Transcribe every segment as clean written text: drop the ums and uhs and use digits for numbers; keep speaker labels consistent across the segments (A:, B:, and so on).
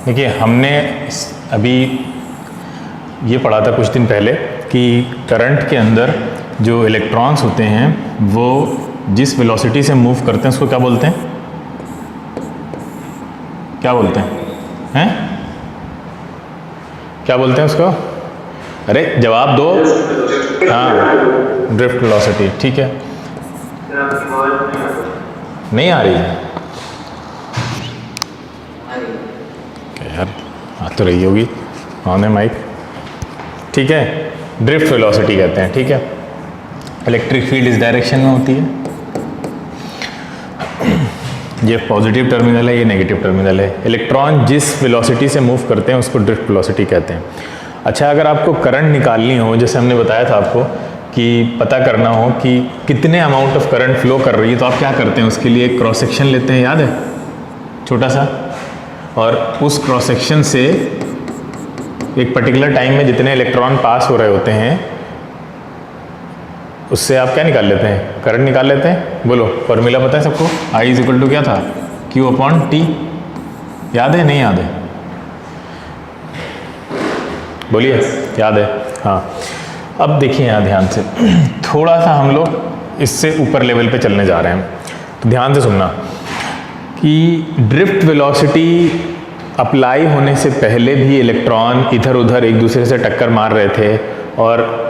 A: देखिए हमने अभी ये पढ़ा था कुछ दिन पहले कि करंट के अंदर जो इलेक्ट्रॉन्स होते हैं वो जिस वेलोसिटी से मूव करते हैं उसको क्या बोलते हैं? क्या बोलते हैं? क्या बोलते हैं उसको? अरे जवाब दो। हाँ, ड्रिफ्ट वेलोसिटी। ठीक है, नहीं आ रही है यार, आ तो रही होगी। ऑन है माइक। ठीक है, ड्रिफ्ट वेलोसिटी कहते हैं। ठीक है, इलेक्ट्रिक फील्ड इस डायरेक्शन में होती है। ये पॉजिटिव टर्मिनल है, ये नेगेटिव टर्मिनल है। इलेक्ट्रॉन जिस वेलोसिटी से मूव करते हैं उसको ड्रिफ्ट वेलोसिटी कहते हैं। अच्छा, अगर आपको करंट निकालनी हो, जैसे हमने बताया था आपको कि पता करना हो कि कितने अमाउंट ऑफ करंट फ्लो कर रही है, तो आप क्या करते हैं? उसके लिए एक क्रॉस सेक्शन लेते हैं, याद है, छोटा सा, और उस क्रॉस सेक्शन से एक पर्टिकुलर टाइम में जितने इलेक्ट्रॉन पास हो रहे होते हैं उससे आप क्या निकाल लेते हैं? करंट निकाल लेते हैं। बोलो, फॉर्मूला पता है सबको? I इज इक्वल टू क्या था? Q/T। याद है, नहीं याद है? बोलिए, याद है? हाँ। अब देखिए यहाँ ध्यान से, थोड़ा सा हम लोग इससे ऊपर लेवल पे चलने जा रहे हैं, तो ध्यान से सुनना कि ड्रिफ्ट वेलोसिटी अप्लाई होने से पहले भी इलेक्ट्रॉन इधर उधर एक दूसरे से टक्कर मार रहे थे, और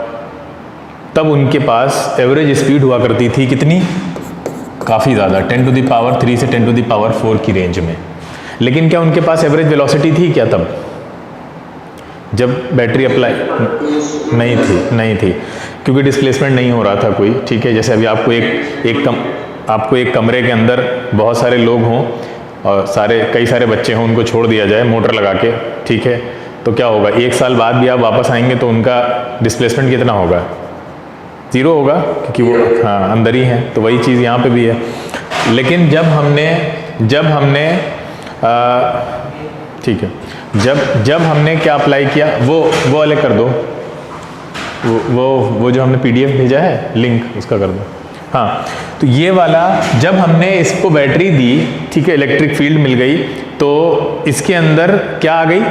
A: तब उनके पास एवरेज स्पीड हुआ करती थी कितनी? काफ़ी ज़्यादा, 10⁻³ से 10⁻⁴ की रेंज में। लेकिन क्या उनके पास एवरेज वेलोसिटी थी क्या तब, जब बैटरी अप्लाई? नहीं थी, क्योंकि डिस्प्लेसमेंट नहीं हो रहा था कोई। ठीक है, जैसे अभी आपको एक कमरे के अंदर बहुत सारे लोग हों और कई सारे बच्चे हों, उनको छोड़ दिया जाए मोटर लगा के, ठीक है, तो क्या होगा? 1 साल बाद भी आप वापस आएंगे तो उनका डिस्प्लेसमेंट कितना होगा? 0 होगा, क्योंकि वो हाँ अंदर ही है। तो वही चीज़ यहाँ पे भी है। लेकिन जब हमने ठीक है, जब हमने क्या अप्लाई किया, वो अलग कर दो, वो जो हमने PDF भेजा है लिंक, उसका कर दो। हाँ, तो ये वाला जब हमने इसको बैटरी दी, ठीक है, इलेक्ट्रिक फील्ड मिल गई, तो इसके अंदर क्या आ गई?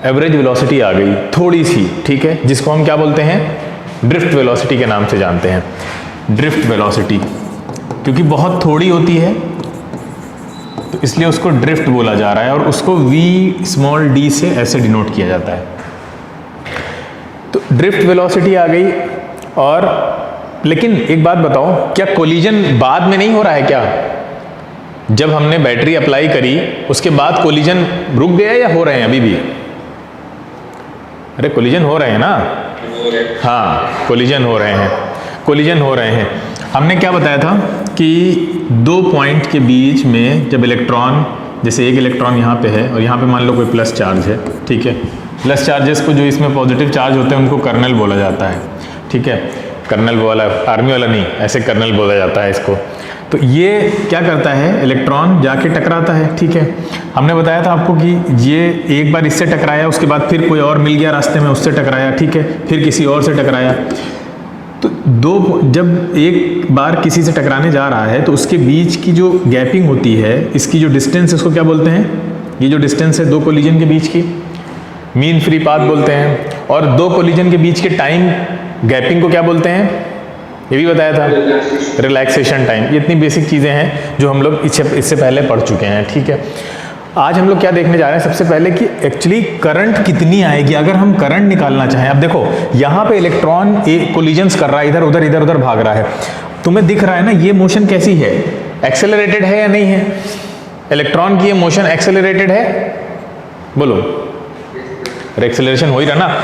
A: एवरेज वेलोसिटी आ गई, थोड़ी सी, ठीक है, जिसको हम क्या बोलते हैं? ड्रिफ्ट वेलोसिटी के नाम से जानते हैं। ड्रिफ्ट वेलोसिटी क्योंकि बहुत थोड़ी होती है तो इसलिए उसको ड्रिफ्ट बोला जा रहा है, और उसको v⁻d से ऐसे डिनोट किया जाता है। तो ड्रिफ्ट वेलोसिटी आ गई। और लेकिन एक बात बताओ, क्या कोलिजन बाद में नहीं हो रहा है क्या? जब हमने बैटरी अप्लाई करी उसके बाद कोलिजन रुक गया या हो रहे हैं अभी भी? अरे कोलिजन हो रहे हैं ना? हाँ, कोलिजन हो रहे हैं। हमने क्या बताया था कि 2 पॉइंट के बीच में जब इलेक्ट्रॉन, जैसे एक इलेक्ट्रॉन यहाँ पे है और यहाँ पे मान लो कोई प्लस चार्ज है, ठीक है, प्लस चार्जेस को जो इसमें पॉजिटिव चार्ज होते हैं उनको कर्नल बोला जाता है। ठीक है, कर्नल वाला, आर्मी वाला नहीं, ऐसे कर्नल बोला जाता है इसको। तो ये क्या करता है? इलेक्ट्रॉन जाके टकराता है। ठीक है, हमने बताया था आपको कि ये एक बार इससे टकराया, उसके बाद फिर कोई और मिल गया रास्ते में, उससे टकराया, ठीक है, फिर किसी और से टकराया। तो जब एक बार किसी से टकराने जा रहा है तो उसके बीच की जो गैपिंग होती है, इसकी जो डिस्टेंस है उसको क्या बोलते हैं? ये जो डिस्टेंस है 2 कोलिजन के बीच की, मीन फ्री पाथ बोलते हैं। और 2 कोलिजन के बीच के टाइम गैपिंग को क्या बोलते हैं? ये भी बताया था, रिलैक्सेशन टाइम। ये इतनी बेसिक चीज़ें हैं जो हम लोग इससे पहले पढ़ चुके हैं। ठीक है, आज हम लोग क्या देखने जा रहे हैं? सबसे पहले कि एक्चुअली करंट कितनी आएगी अगर हम करंट निकालना चाहें। अब देखो, यहाँ पे इलेक्ट्रॉन कोलिजन्स कर रहा है, इधर उधर भाग रहा है। तुम्हें दिख रहा है ना ये मोशन कैसी है? एक्सेलरेटेड है या नहीं है? इलेक्ट्रॉन की ये मोशन एक्सेलरेटेड है? बोलो, एक्सेलरेशन हो ही रहा ना।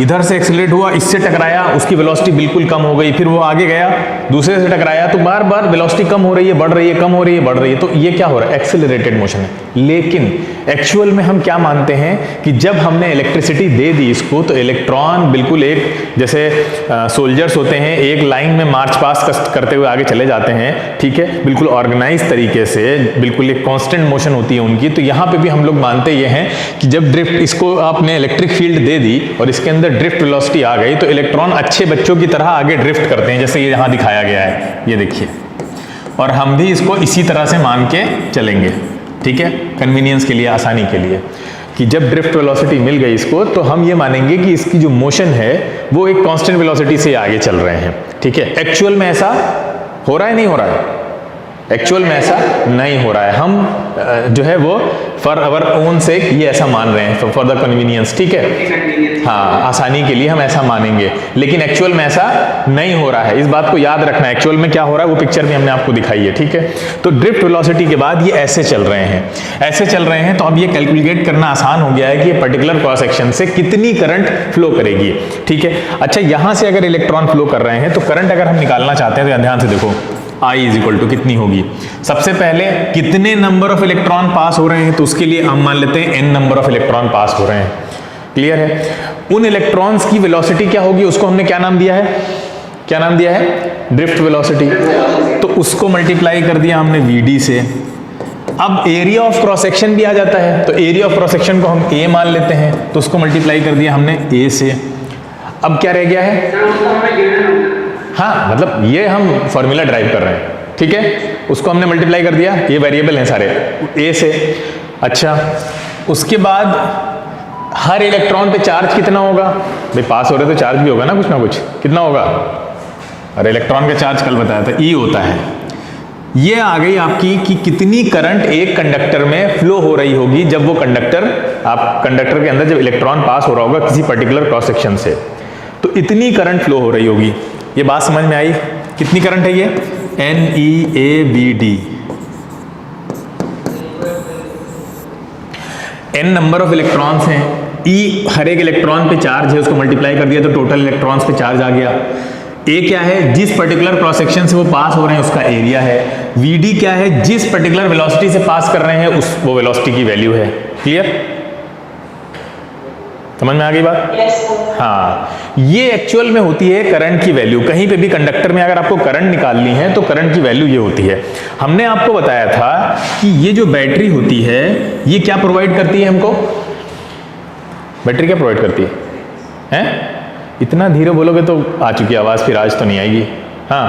A: इधर से एक्सेलरेट हुआ, इससे टकराया, उसकी वेलोसिटी बिल्कुल कम हो गई, फिर वो आगे गया, दूसरे से टकराया, तो बार बार वेलोसिटी कम हो रही है, बढ़ रही है, कम हो रही है, बढ़ रही है। तो ये क्या हो रहा है? एक्सेलरेटेड मोशन है। लेकिन एक्चुअल में हम क्या मानते हैं कि जब हमने इलेक्ट्रिसिटी दे दी इसको, तो इलेक्ट्रॉन बिल्कुल एक जैसे सोल्जर्स होते हैं, एक लाइन में मार्च पास करते हुए आगे चले जाते हैं। ठीक है, बिल्कुल ऑर्गेनाइज तरीके से, बिल्कुल एक कांस्टेंट मोशन होती है उनकी। तो यहाँ पे भी हम लोग मानते ये हैं कि जब ड्रिफ्ट, इसको आपने इलेक्ट्रिक फील्ड दे दी और इसके अंदर ड्रिफ्ट वेलोसिटी आ गई, तो इलेक्ट्रॉन अच्छे बच्चों की तरह आगे ड्रिफ्ट करते हैं, जैसे ये यहाँ दिखाया गया है, ये देखिए। और हम भी इसको इसी तरह से मान के चलेंगे, ठीक है, कन्वीनियंस के लिए, आसानी के लिए। कि जब ड्रिफ्ट वेलोसिटी मिल गई इसको, तो हम ये मानेंगे कि इसकी जो मोशन है वो एक कांस्टेंट वेलोसिटी से आगे चल रहे हैं, ठीक है। एक्चुअल में ऐसा हो रहा है, नहीं हो रहा है? एक्चुअल में ऐसा नहीं हो रहा है, हम जो है वो फॉर अवर ओन से ये ऐसा मान रहे हैं, फॉर द कन्वीनियंस, ठीक है, हाँ, आसानी के लिए हम ऐसा मानेंगे, लेकिन एक्चुअल में ऐसा नहीं हो रहा है। इस बात को याद रखना है, एक्चुअल में क्या हो रहा है वो पिक्चर में हमने आपको दिखाई है, ठीक है। तो ड्रिफ्ट वेलोसिटी के बाद ये ऐसे चल रहे हैं, ऐसे चल रहे हैं, तो अब ये कैलकुलेट करना आसान हो गया है कि ये पर्टिकुलर क्रॉस सेक्शन से कितनी करंट फ्लो करेगी, ठीक है। अच्छा, यहां से अगर इलेक्ट्रॉन फ्लो कर रहे हैं तो करंट अगर हम निकालना चाहते हैं तो ध्यान से देखो, I इज इक्वल टू कितनी होगी, सबसे पहले कितने नंबर ऑफ इलेक्ट्रॉन पास हो रहे हैं, तो उसके लिए हम मान लेते हैं n नंबर ऑफ इलेक्ट्रॉन पास हो रहे हैं, क्लियर है। उन इलेक्ट्रॉन्स की वेलोसिटी क्या होगी, उसको हमने क्या नाम दिया है, क्या नाम दिया है, ड्रिफ्ट वेलोसिटी, तो उसको मल्टीप्लाई कर दिया हमने VD से। अब एरिया ऑफ क्रॉस सेक्शन भी आ जाता है, तो एरिया ऑफ क्रॉस सेक्शन को हम A मान लेते हैं, तो उसको मल्टीप्लाई कर दिया हमने A से। अब क्या रह गया है, हाँ, मतलब ये हम फॉर्मूला ड्राइव कर रहे हैं, ठीक है, उसको हमने मल्टीप्लाई कर दिया, ये वेरिएबल हैं सारे A से। अच्छा, उसके बाद हर इलेक्ट्रॉन पे चार्ज कितना होगा, भाई पास हो रहे तो चार्ज भी होगा ना कुछ ना कुछ, कितना होगा, अरे इलेक्ट्रॉन का चार्ज कल बताया था E होता है। ये आ गई आपकी कि कितनी करंट एक कंडक्टर में फ्लो हो रही होगी जब वो कंडक्टर, आप कंडक्टर के अंदर जब इलेक्ट्रॉन पास हो रहा होगा किसी पर्टिकुलर क्रॉस सेक्शन से, तो इतनी करंट फ्लो हो रही होगी। ये बात समझ में आई, कितनी करंट है ये, NEAVD, n number of electrons हैं, E हर एक इलेक्ट्रॉन पे चार्ज है, उसको मल्टीप्लाई कर दिया तो टोटल इलेक्ट्रॉन्स पे चार्ज आ गया। A क्या है, जिस पर्टिकुलर क्रॉस सेक्शन से वो पास हो रहे हैं उसका एरिया है। VD क्या है, जिस पर्टिकुलर वेलोसिटी से पास कर रहे हैं उस वो वेलोसिटी की वैल्यू है। क्लियर, समझ में आ गई बात? हाँ, ये एक्चुअल में होती है करंट की वैल्यू। कहीं पे भी कंडक्टर में अगर आपको करंट निकालनी है तो करंट की वैल्यू ये होती है। हमने आपको बताया था कि ये जो बैटरी होती है ये क्या प्रोवाइड करती है हमको, बैटरी क्या प्रोवाइड करती है, हैं? इतना धीरे बोलोगे तो आ चुकी आवाज, फिर आज तो नहीं आएगी। हाँ,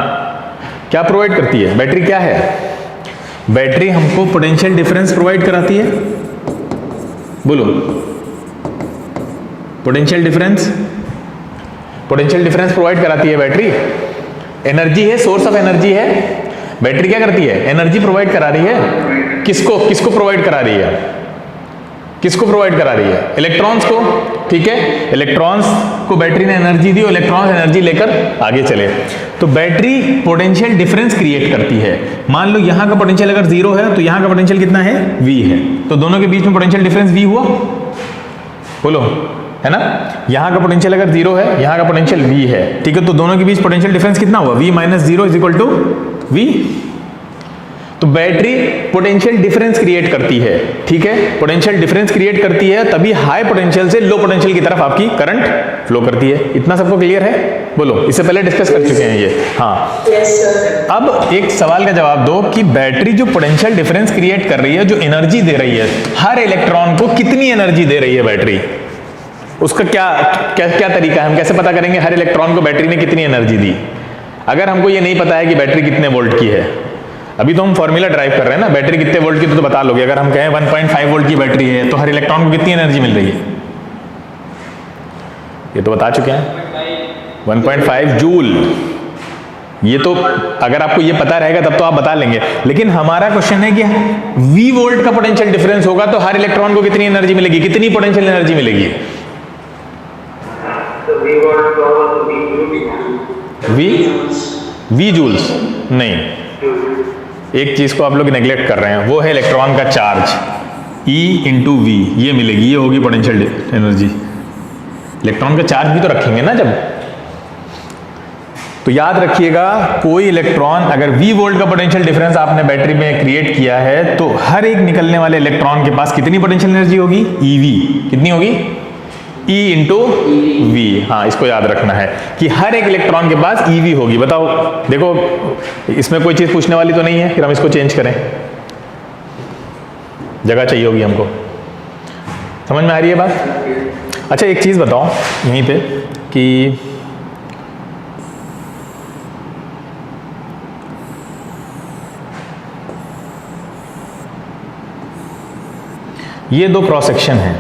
A: क्या प्रोवाइड करती है बैटरी, क्या है, बैटरी हमको पोटेंशियल डिफरेंस प्रोवाइड कराती है, बोलो, potential difference, potential difference provide कराती है बैटरी। एनर्जी है, सोर्स ऑफ एनर्जी है, बैटरी क्या करती है, एनर्जी प्रोवाइड करा रही है। किसको, किसको प्रोवाइड करा रही है, किसको प्रोवाइड करा रही है, इलेक्ट्रॉन्स को, ठीक है। इलेक्ट्रॉन्स को बैटरी ने एनर्जी दी और इलेक्ट्रॉन्स एनर्जी लेकर आगे चले। तो बैटरी पोटेंशियल डिफरेंस क्रिएट करती है। मान लो यहां का पोटेंशियल अगर 0 है तो यहां का पोटेंशियल कितना है, V है, तो दोनों के बीच में पोटेंशियल डिफरेंस V हुआ, बोलो, है ना। यहां का पोटेंशियल अगर 0 है, यहां का पोटेंशियल V है, ठीक है, तो दोनों के बीच पोटेंशियल डिफरेंस कितना हुआ, V minus 0 is equal to V। तो बैटरी पोटेंशियल डिफरेंस क्रिएट करती है, ठीक है, पोटेंशियल डिफरेंस क्रिएट करती है, तभी हाई पोटेंशियल से लो पोटेंशियल की तरफ आपकी करंट फ्लो करती है। इतना सबको क्लियर है, बोलो, इससे पहले डिस्कस कर चुके हैं ये, हाँ। अब एक सवाल का जवाब दो कि बैटरी जो पोटेंशियल डिफरेंस क्रिएट कर रही है, जो एनर्जी दे रही है हर इलेक्ट्रॉन को, कितनी एनर्जी दे रही है बैटरी, उसका क्या तरीका है, हम कैसे पता करेंगे हर इलेक्ट्रॉन को बैटरी ने कितनी एनर्जी दी। अगर हमको ये नहीं पता है कि बैटरी कितने वोल्ट की है, अभी तो हम फॉर्मूला ड्राइव कर रहे हैं ना, बैटरी कितने वोल्ट की तो बता लोगे। अगर हम कहें 1.5 वोल्ट की बैटरी है तो हर इलेक्ट्रॉन को कितनी एनर्जी मिल रही है, ये तो बता चुके हैं, 1.5 जूल। ये तो अगर आपको ये पता रहेगा तब तो आप बता लेंगे, लेकिन हमारा क्वेश्चन है कि V वोल्ट का पोटेंशियल डिफरेंस होगा तो हर इलेक्ट्रॉन को कितनी एनर्जी मिलेगी, कितनी पोटेंशियल एनर्जी मिलेगी, V जूल्स नहीं, एक चीज को आप लोग नेग्लेक्ट कर रहे हैं, वो है इलेक्ट्रॉन का चार्ज, E इंटू V, ये मिलेगी, ये होगी पोटेंशियल एनर्जी। इलेक्ट्रॉन का चार्ज भी तो रखेंगे ना जब, तो याद रखिएगा कोई इलेक्ट्रॉन अगर V वोल्ट का पोटेंशियल डिफरेंस आपने बैटरी में क्रिएट किया है तो हर एक निकलने वाले इलेक्ट्रॉन के पास कितनी पोटेंशियल एनर्जी होगी, EV, कितनी होगी, E इंटू V। हाँ, इसको याद रखना है कि हर एक इलेक्ट्रॉन के पास EV होगी। बताओ, देखो इसमें कोई चीज पूछने वाली तो नहीं है, फिर हम इसको चेंज करें, जगह चाहिए होगी हमको, समझ में आ रही है बात। अच्छा, एक चीज बताओ यहीं पे कि ये दो क्रॉस सेक्शन हैं,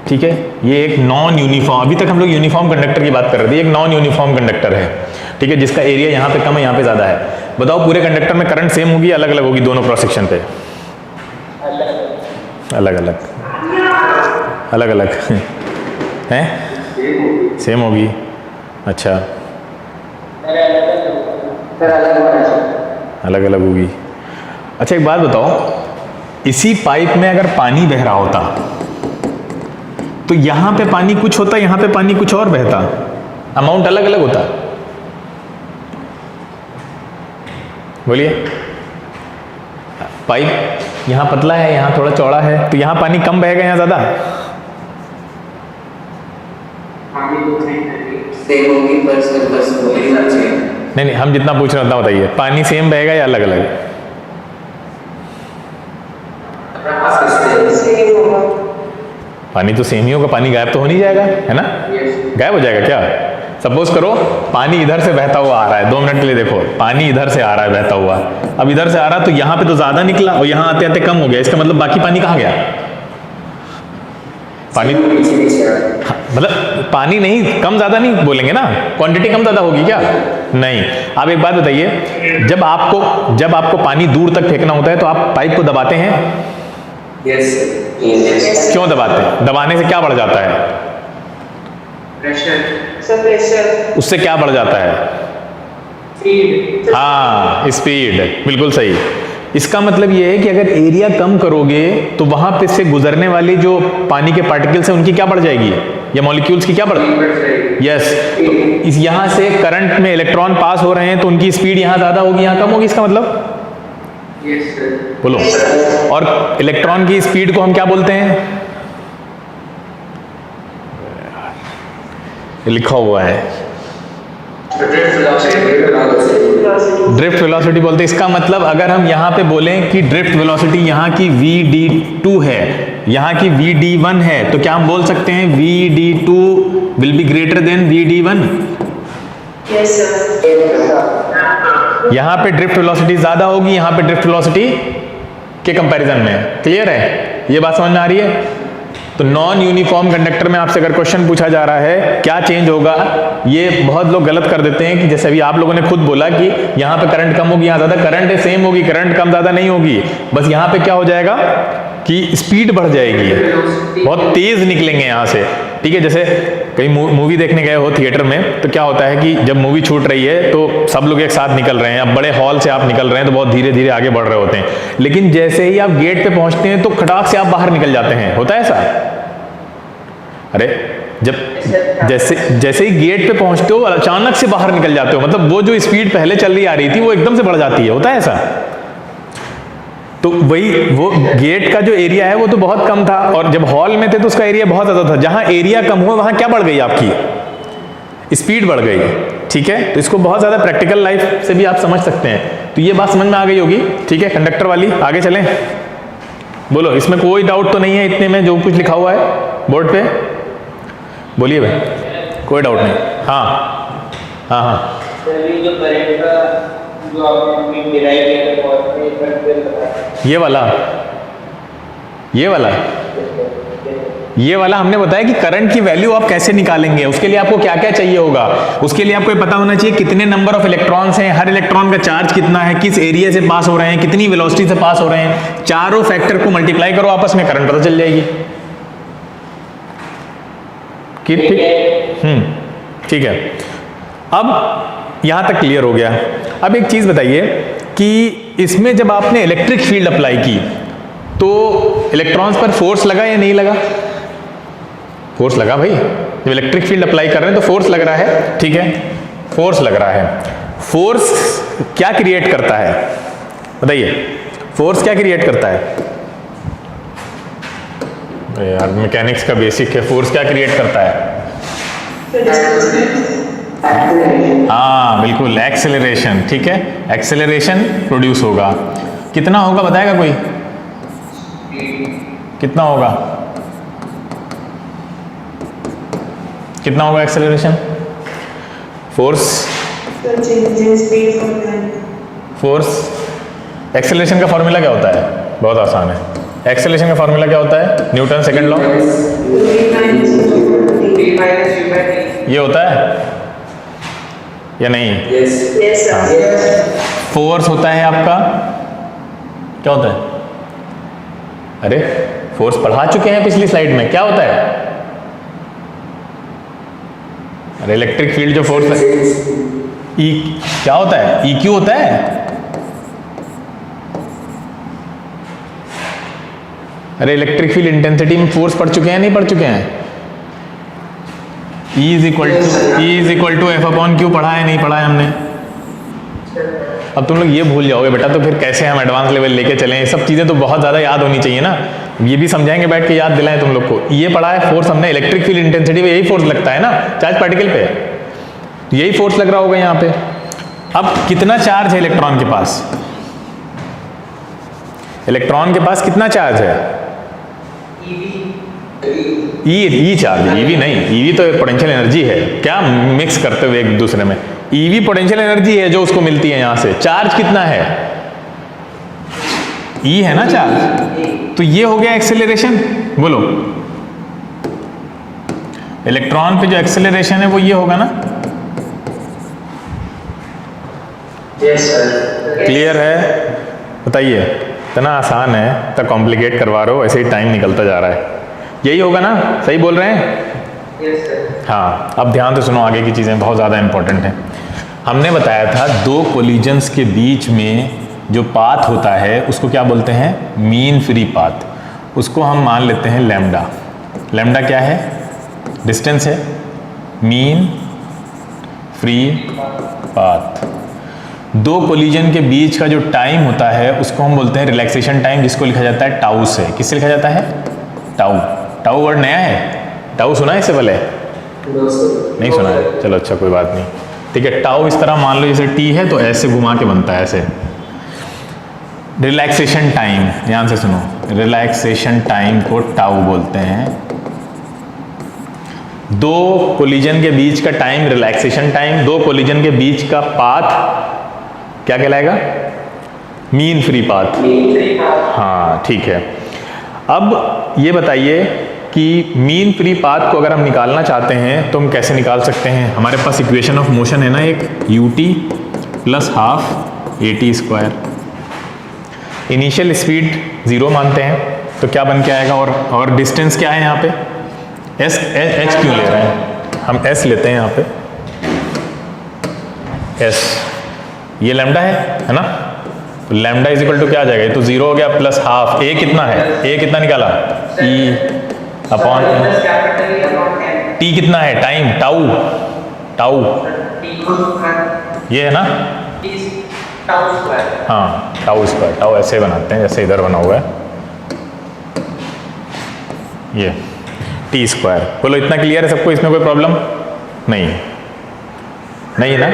A: ठीक है, ये एक नॉन यूनिफॉर्म, अभी तक हम लोग यूनिफॉर्म कंडक्टर की बात कर रहे थे, एक नॉन यूनिफॉर्म कंडक्टर है, ठीक है, जिसका एरिया यहाँ पे कम है, यहाँ पे ज़्यादा है। बताओ पूरे कंडक्टर में करंट सेम होगी, अलग अलग होगी दोनों क्रॉस सेक्शन पे? अलग अलग, अलग अलग हैं, सेम होगी। अच्छा, अलग अलग होगी। अच्छा एक बात बताओ, इसी पाइप में अगर पानी बह रहा होता तो यहां पे पानी कुछ होता, यहां पे पानी कुछ और बहता, अमाउंट अलग अलग होता। बोलिए, पाइप यहां पतला है, यहां थोड़ा चौड़ा है, तो यहां पानी कम बहेगा, यहां ज्यादा? नहीं, हम जितना पूछ रहे हैं उतना बताइए, पानी सेम बहेगा या अलग अलग? पानी तो सेम ही होगा, पानी गायब तो हो नहीं जाएगा, है ना? गायब हो जाएगा क्या? सपोज करो पानी इधर से बहता हुआ आ रहा है, 2 मिनट के लिए देखो, पानी इधर से आ रहा है बहता हुआ, अब इधर से आ रहा तो यहाँ पे तो ज्यादा निकला और यहाँ आते आते कम हो गया, इसका मतलब बाकी पानी कहाँ गया? पानी मतलब पानी नहीं, कम ज्यादा नहीं बोलेंगे ना, क्वांटिटी कम ज्यादा होगी क्या? नहीं। आप एक बात बताइए, जब आपको पानी दूर तक फेंकना होता है तो आप पाइप को दबाते हैं?
B: yes.
A: क्यों दबाते हैं? दबाने से क्या बढ़ जाता है?
B: प्रेशर।
A: उससे क्या बढ़ जाता है?
B: स्पीड।
A: हाँ, स्पीड, बिल्कुल सही। इसका मतलब ये है कि अगर एरिया कम करोगे तो वहां पे से गुजरने वाली जो पानी के पार्टिकल्स हैं उनकी क्या बढ़ जाएगी, या मॉलिक्यूल्स की क्या बढ़ जाएगी? यस। तो इस यहां से करंट में इलेक्ट्रॉन पास हो रहे हैं तो उनकी स्पीड यहां ज्यादा होगी, यहां कम होगी, इसका मतलब?
B: Yes sir.
A: बोलो। और इलेक्ट्रॉन की स्पीड को हम क्या बोलते हैं? लिखा हुआ है, ड्रिफ्ट वेलोसिटी बोलते हैं। इसका मतलब अगर हम यहाँ पे बोलें कि ड्रिफ्ट वेलोसिटी यहाँ की vd2 है, यहाँ की vd1 है, तो क्या हम बोल सकते हैं vd2 will be greater than vd1?
B: Yes sir.
A: यहाँ पे ड्रिफ्ट वेलोसिटी ज्यादा होगी, यहाँ पे ड्रिफ्ट वेलोसिटी के कंपैरिजन में। क्लियर है? ये बात समझ में आ रही है? तो नॉन यूनिफॉर्म कंडक्टर में आपसे अगर क्वेश्चन पूछा जा रहा है क्या चेंज होगा, ये बहुत लोग गलत कर देते हैं कि जैसे अभी आप लोगों ने खुद बोला कि यहाँ पे करंट कम होगी, यहाँ ज्यादा, करंट सेम होगी, करंट कम ज्यादा नहीं होगी, बस यहाँ पे क्या हो जाएगा कि स्पीड बढ़ जाएगी, बहुत तेज निकलेंगे यहाँ से, ठीक है। जैसे कहीं मूवी देखने गए हो थिएटर में, तो क्या होता है कि जब मूवी छूट रही है तो सब लोग एक साथ निकल रहे हैं, अब बड़े हॉल से आप निकल रहे हैं तो बहुत धीरे धीरे आगे बढ़ रहे होते हैं, लेकिन जैसे ही आप गेट पे पहुंचते हैं तो खटाक से आप बाहर निकल जाते हैं, होता है ऐसा? अरे जब जैसे ही गेट पे पहुंचते हो अचानक से बाहर निकल जाते हो, मतलब वो जो स्पीड पहले चल रही आ रही थी वो एकदम से बढ़ जाती है, होता है ऐसा? तो वही, वो गेट का जो एरिया है वो तो बहुत कम था और जब हॉल में थे तो उसका एरिया बहुत ज्यादा था। जहां एरिया कम हुआ वहां क्या बढ़ गई? आपकी स्पीड बढ़ गई, ठीक है। तो इसको बहुत ज्यादा प्रैक्टिकल लाइफ से भी आप समझ सकते हैं। तो ये बात समझ में आ गई होगी, ठीक है, कंडक्टर वाली। आगे चलें, बोलो, इसमें कोई डाउट तो नहीं है इतने में जो कुछ लिखा हुआ है बोर्ड पे? बोलिए भाई, कोई डाउट नहीं? हाँ हाँ हाँ।
B: जो करंट का जो आपने डिराइव किया,
A: ये वाला हमने बताया कि करंट की वैल्यू आप कैसे निकालेंगे, उसके लिए आपको क्या क्या चाहिए होगा। उसके लिए आपको पता होना चाहिए कितने नंबर ऑफ इलेक्ट्रॉन्स हैं, हर इलेक्ट्रॉन का चार्ज कितना है, किस एरिया से पास हो रहे हैं, कितनी वेलोसिटी से पास हो रहे हैं, चारों फैक्टर को मल्टीप्लाई करो आपस में, करंट पता चल जाएगी। ठीक, ठीक है। अब यहां तक क्लियर हो गया। अब एक चीज बताइए कि इसमें जब आपने इलेक्ट्रिक फील्ड अप्लाई की तो इलेक्ट्रॉन्स पर फोर्स लगा या नहीं लगा? फोर्स लगा भाई, जब इलेक्ट्रिक फील्ड अप्लाई कर रहे हैं तो फोर्स लग रहा है, ठीक है, फोर्स लग रहा है। फोर्स क्या क्रिएट करता है बताइए? फोर्स क्या क्रिएट करता है यार? मैकेनिक्स का बेसिक है, फोर्स क्या क्रिएट करता है? हाँ बिल्कुल, एक्सेलरेशन, ठीक है, एक्सेलरेशन प्रोड्यूस होगा। कितना होगा बताएगा कोई? कितना होगा? कितना होगा एक्सेलरेशन? फोर्स एक्सेलरेशन का फॉर्मूला क्या होता है? बहुत आसान है। एक्सेलरेशन का फॉर्मूला क्या होता है? Newton second law. ये होता है या नहीं? फोर्स होता है आपका, क्या होता है? अरे फोर्स पढ़ा चुके हैं पिछली स्लाइड में, क्या होता है? अरे इलेक्ट्रिक फील्ड जो फोर्स है, ई क्या होता है? EQ होता है। अरे इलेक्ट्रिक फील्ड इंटेंसिटी में फोर्स पढ़ चुके हैं, नहीं पढ़ चुके हैं? E is equal to F upon Q पढ़ा है, नहीं पढ़ा है हमने? अब तुम लोग ये भूल जाओगे बेटा, तो फिर कैसे हम एडवांस लेवल लेके चलें? ये सब चीज़ें तो बहुत ज़्यादा याद होनी चाहिए ना। ये भी समझाएंगे बैठ के, याद दिलाएं तुम लोग को। ये पढ़ा है फोर्स हमने, इलेक्ट्रिक फील्ड इंटेंसिटी में यही फोर्स लगता है ना चार्ज पार्टिकल पे, तो यही फोर्स लग रहा होगा यहाँ पे। अब कितना चार्ज है इलेक्ट्रॉन के पास? इलेक्ट्रॉन के पास कितना चार्ज है? ई चार्ज, ईवी नहीं, ईवी तो पोटेंशियल एनर्जी है। क्या मिक्स करते हुए एक दूसरे में? ईवी पोटेंशियल एनर्जी है जो उसको मिलती है यहां से। चार्ज कितना है? ई है ना चार्ज, तो ये हो गया एक्सेलरेशन। बोलो, इलेक्ट्रॉन पे जो एक्सेलरेशन है वो ये होगा ना? क्लियर है? बताइए, इतना आसान है, इतना कॉम्प्लिकेट करवा रहे हो, ऐसे ही टाइम निकलता जा रहा है। यही होगा ना? सही बोल रहे हैं? हाँ, अब ध्यान से सुनो, आगे की चीज़ें बहुत ज़्यादा इंपॉर्टेंट हैं। हमने बताया था दो कोलिजन्स के बीच में जो पाथ होता है उसको क्या बोलते हैं? Mean free path. उसको हम मान लेते हैं लैम्डा। लैम्डा क्या है? डिस्टेंस है, मीन फ्री पाथ। दो कोलिजन के बीच का जो टाइम होता है उसको हम बोलते हैं रिलैक्सेशन टाइम, जिसको लिखा जाता है टाउ से। किससे लिखा जाता है? टाउ। टाउ वर्ड नया है? टाउ सुना है इससे पहले? नहीं सुना है? चलो अच्छा, कोई बात नहीं, ठीक है। टाउ इस तरह मान लो, जैसे टी है तो ऐसे घुमा के बनता है ऐसे। रिलैक्सेशन टाइम, ध्यान से सुनो, रिलैक्सेशन टाइम को टाउ बोलते हैं। दो कोलिजन के बीच का टाइम रिलैक्सेशन टाइम, दो कोलिजन के बीच का पाथ क्या कहलाएगा? Mean free path. हाँ ठीक है। अब ये बताइए कि मीन फ्री पाथ को अगर हम निकालना चाहते हैं तो हम कैसे निकाल सकते हैं? हमारे पास इक्वेशन ऑफ मोशन है ना एक, ut plus half at square. Initial speed 0 मानते हैं तो क्या बन के आएगा? और डिस्टेंस क्या है यहाँ पे? h क्यों ले रहे हैं हम? s लेते हैं यहाँ पे, s ये लैम्डा है ना? तो लैम्डा इज इक्वल टू क्या आ जाएगा? ये तो 0 हो गया, प्लस हाफ। a कितना है? a कितना निकाला? e अपॉन t कितना है? टाइम, टाउ ये है ना? हाँ, टाउ स्क्वायर। टाउ ऐसे बनाते हैं जैसे इधर बना हुआ है ये, टी स्क्वायर। बोलो, इतना क्लियर है सबको? इसमें कोई प्रॉब्लम नहीं? नहीं है ना?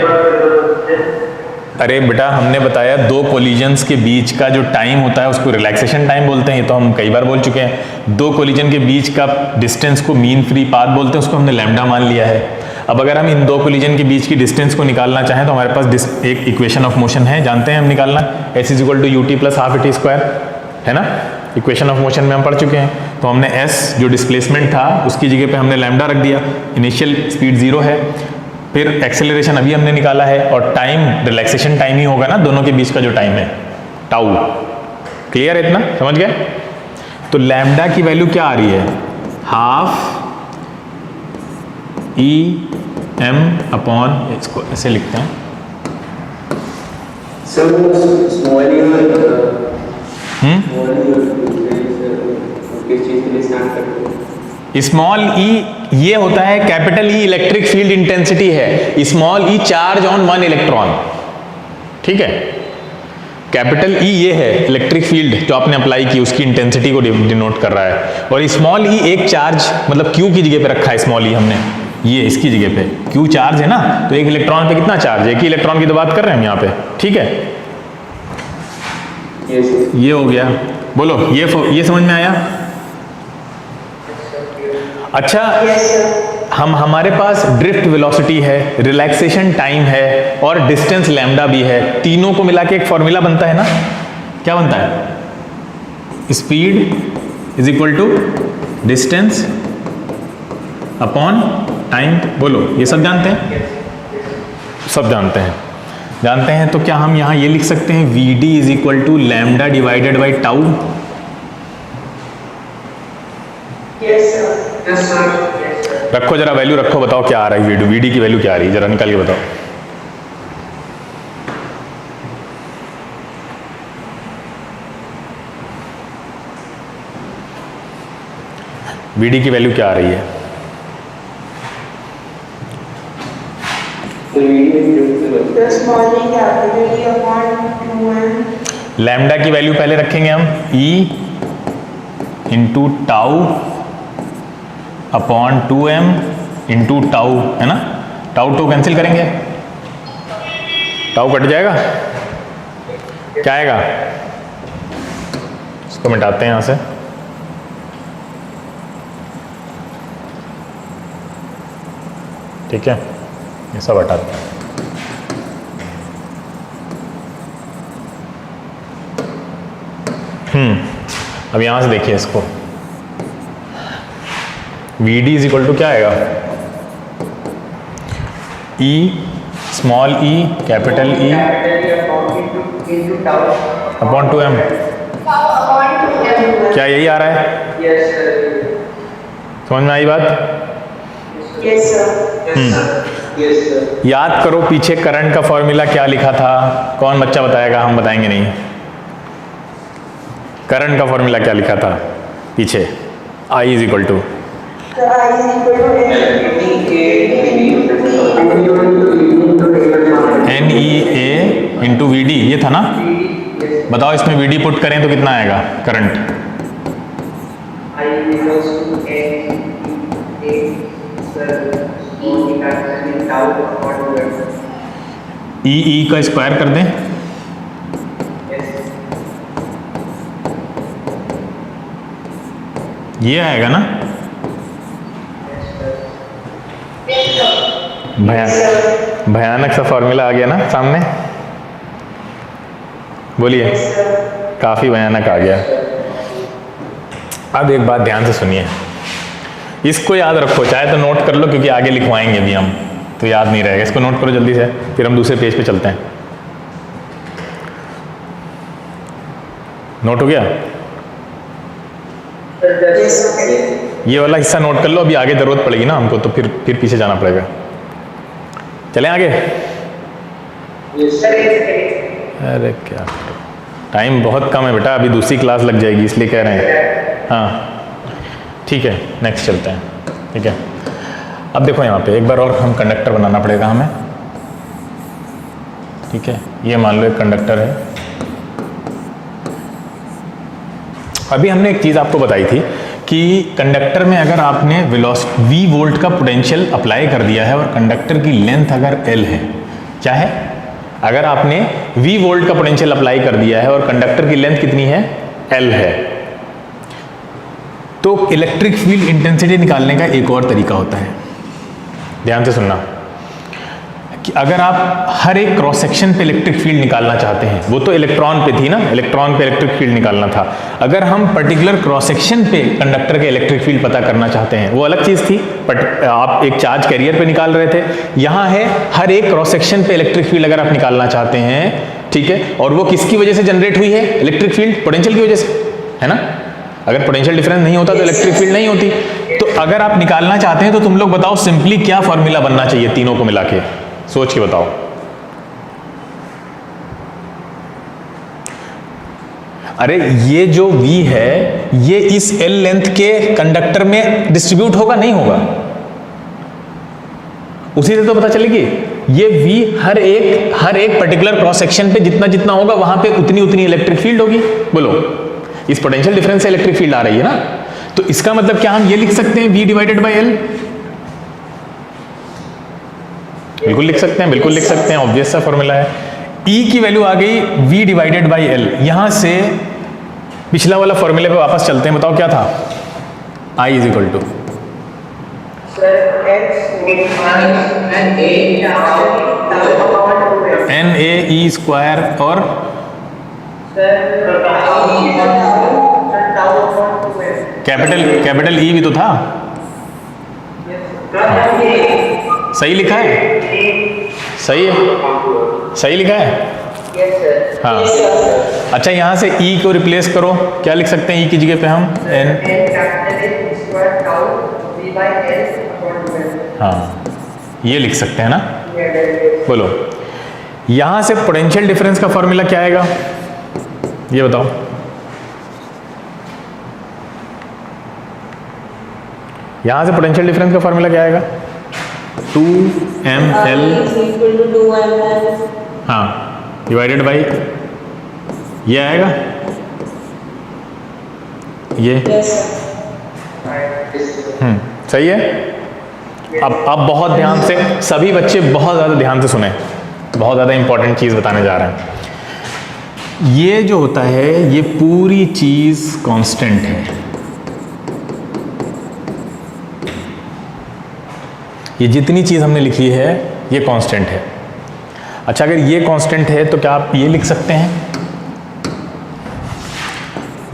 A: अरे बेटा, हमने बताया दो कोलिजन्स के बीच का जो टाइम होता है उसको रिलैक्सेशन टाइम बोलते हैं। ये तो हम कई बार बोल चुके हैं। दो कोलिजन के बीच का डिस्टेंस को मीन फ्री पाथ बोलते हैं, उसको हमने लैम्डा मान लिया है। अब अगर हम इन दो कोलिजन के बीच की डिस्टेंस को निकालना चाहें तो हमारे पास एक इक्वेशन ऑफ मोशन है, जानते हैं हम निकालना, s is equal to ut plus half at square, है ना? इक्वेशन ऑफ मोशन में हम पढ़ चुके हैं। तो हमने s जो डिस्प्लेसमेंट था उसकी जगह पे हमने लैम्डा रख दिया। इनिशियल स्पीड 0 है, फिर एक्सेलरेशन अभी हमने निकाला है, और टाइम रिलैक्सेशन टाइम ही होगा ना दोनों के बीच का जो टाइम है, टाउ। क्लियर है? इतना समझ गए? तो लैम्डा की वैल्यू क्या आ रही है? हाफ ई एम अपॉन, इसको ऐसे लिखते हैं, स्मॉल ई ये होता है capital E electric field intensity है, small E charge on one electron. ठीक है, कैपिटल ई ये है इलेक्ट्रिक फील्ड जो आपने अप्लाई की, उसकी इंटेंसिटी को डिनोट कर रहा है, और स्मॉल ई एक चार्ज मतलब क्यू की जगह पे रखा है स्मॉल ई हमने, ये इसकी जगह पे क्यू चार्ज है ना, तो एक इलेक्ट्रॉन पे कितना चार्ज है? एक ही इलेक्ट्रॉन की तो बात कर रहे हैं हम यहाँ पे। ठीक है, ये हो गया। बोलो, ये समझ में आया? अच्छा, हमारे पास ड्रिफ्ट वेलोसिटी है, रिलैक्सेशन टाइम है और डिस्टेंस लैम्डा भी है, तीनों को मिला के एक फॉर्मूला बनता है ना? क्या बनता है? Speed is equal to distance upon time. बोलो, ये सब जानते हैं? सब जानते हैं तो क्या हम यहाँ ये लिख सकते हैं V D is equal to lambda divided by tau? रखो जरा वैल्यू रखो, बताओ क्या आ रहा है वी डी की वैल्यू क्या आ रही है, जरा निकाल के बताओ। वी डी की वैल्यू क्या आ रही है? लैम्डा की वैल्यू पहले रखेंगे हम E into tau upon 2m into tau, है ना? टाउ टू कैंसिल करेंगे, टाउ कट जाएगा, क्या आएगा? इसको मिटाते हैं यहाँ से। ठीक है, ये सब हटाते हैं। अब यहां से देखिए इसको, V D is equal to क्या आएगा? E small E capital E upon 2m। क्या यही आ रहा है? समझ में आई बात? याद करो पीछे करंट का फॉर्मूला क्या लिखा था, कौन बच्चा बताएगा? हम बताएंगे नहीं। करंट का फॉर्मूला क्या लिखा था पीछे? I is equal to NEA into V D, ये था ना? बताओ इसमें वी डी पुट करें तो कितना आएगा करंट? ई का स्क्वायर कर दें, ये आएगा ना? भयानक सा फॉर्मूला आ गया ना सामने? बोलिए, काफी भयानक आ गया। अब एक बात ध्यान से सुनिए, इसको याद रखो, चाहे तो नोट कर लो क्योंकि आगे लिखवाएंगे भी हम, तो याद नहीं रहेगा। इसको नोट करो जल्दी से, फिर हम दूसरे पेज पे चलते हैं। नोट हो गया? ये वाला हिस्सा नोट कर लो, अभी आगे जरूरत पड़ेगी ना हमको, तो फिर पीछे जाना पड़ेगा। चलें आगे? अरे क्या, टाइम बहुत कम है बेटा, अभी दूसरी क्लास लग जाएगी इसलिए कह रहे हैं। हाँ ठीक है, नेक्स्ट चलते हैं। ठीक है, अब देखो यहाँ पे एक बार और हम कंडक्टर बनाना पड़ेगा हमें। ठीक है, ये मान लो एक कंडक्टर है। अभी हमने एक चीज़ आपको बताई थी कि कंडक्टर में अगर आपने V वोल्ट का पोटेंशियल अप्लाई कर दिया है और कंडक्टर की लेंथ अगर L है, क्या है? अगर आपने V वोल्ट का पोटेंशियल अप्लाई कर दिया है और कंडक्टर की लेंथ कितनी है? L है, तो इलेक्ट्रिक फील्ड इंटेंसिटी निकालने का एक और तरीका होता है। ध्यान से सुनना कि अगर आप हर एक क्रॉस सेक्शन पे इलेक्ट्रिक फील्ड निकालना चाहते हैं, वो तो इलेक्ट्रॉन पे थी ना, इलेक्ट्रॉन पे इलेक्ट्रिक फील्ड निकालना था। अगर हम पर्टिकुलर क्रॉस सेक्शन पे कंडक्टर के इलेक्ट्रिक फील्ड पता करना चाहते हैं, वो अलग चीज़ थी, बट आप एक चार्ज कैरियर पे निकाल रहे थे। यहाँ है हर एक क्रॉस सेक्शन पे इलेक्ट्रिक फील्ड अगर आप निकालना चाहते हैं, ठीक है, और वो किसकी वजह से जनरेट हुई है? इलेक्ट्रिक फील्ड पोटेंशियल की वजह से, है ना? अगर पोटेंशियल डिफरेंस नहीं होता तो इलेक्ट्रिक फील्ड नहीं होती। तो अगर आप निकालना चाहते हैं तो तुम लोग बताओ सिंपली क्या फॉर्मूला बनना चाहिए तीनों को मिला के, सोच के बताओ। अरे ये जो V है ये इस L लेंथ के कंडक्टर में डिस्ट्रीब्यूट होगा, नहीं होगा? उसी से तो पता चलेगी। ये V हर एक पर्टिकुलर क्रॉस सेक्शन पे जितना जितना होगा वहां पे उतनी उतनी इलेक्ट्रिक फील्ड होगी। बोलो, इस पोटेंशियल डिफरेंस से इलेक्ट्रिक फील्ड आ रही है ना, तो इसका मतलब क्या हम ये लिख सकते हैं V डिवाइडेड बाई L? बिल्कुल लिख सकते हैं, बिल्कुल लिख सकते हैं, ऑब्वियस सा फॉर्मूला है। E की वैल्यू आ गई V डिवाइडेड बाई L। यहां से पिछला वाला फॉर्मूले पे वापस चलते हैं, बताओ क्या था? I is equal to NAE square और कैपिटल ई भी तो था, सही लिखा है, सही है, सही लिखा है। हाँ, अच्छा यहाँ से ई को रिप्लेस करो, क्या लिख सकते हैं ई की जगह पे हम एन। हाँ, ये लिख सकते हैं ना। बोलो, यहाँ से पोटेंशियल डिफरेंस का फॉर्मूला क्या आएगा, ये बताओ। यहाँ से पोटेंशियल डिफरेंस का फॉर्मूला क्या आएगा, 2ml, हाँ, डिवाइडेड बाई ये आएगा, ये सही है। अब बहुत ध्यान से, सभी बच्चे बहुत ज़्यादा ध्यान से सुने, बहुत ज़्यादा इंपॉर्टेंट चीज़ बताने जा रहे हैं। ये जो होता है, ये पूरी चीज़ कांस्टेंट है, ये जितनी चीज़ हमने लिखी है ये कांस्टेंट है। अच्छा, अगर ये कांस्टेंट है तो क्या आप ये लिख सकते हैं,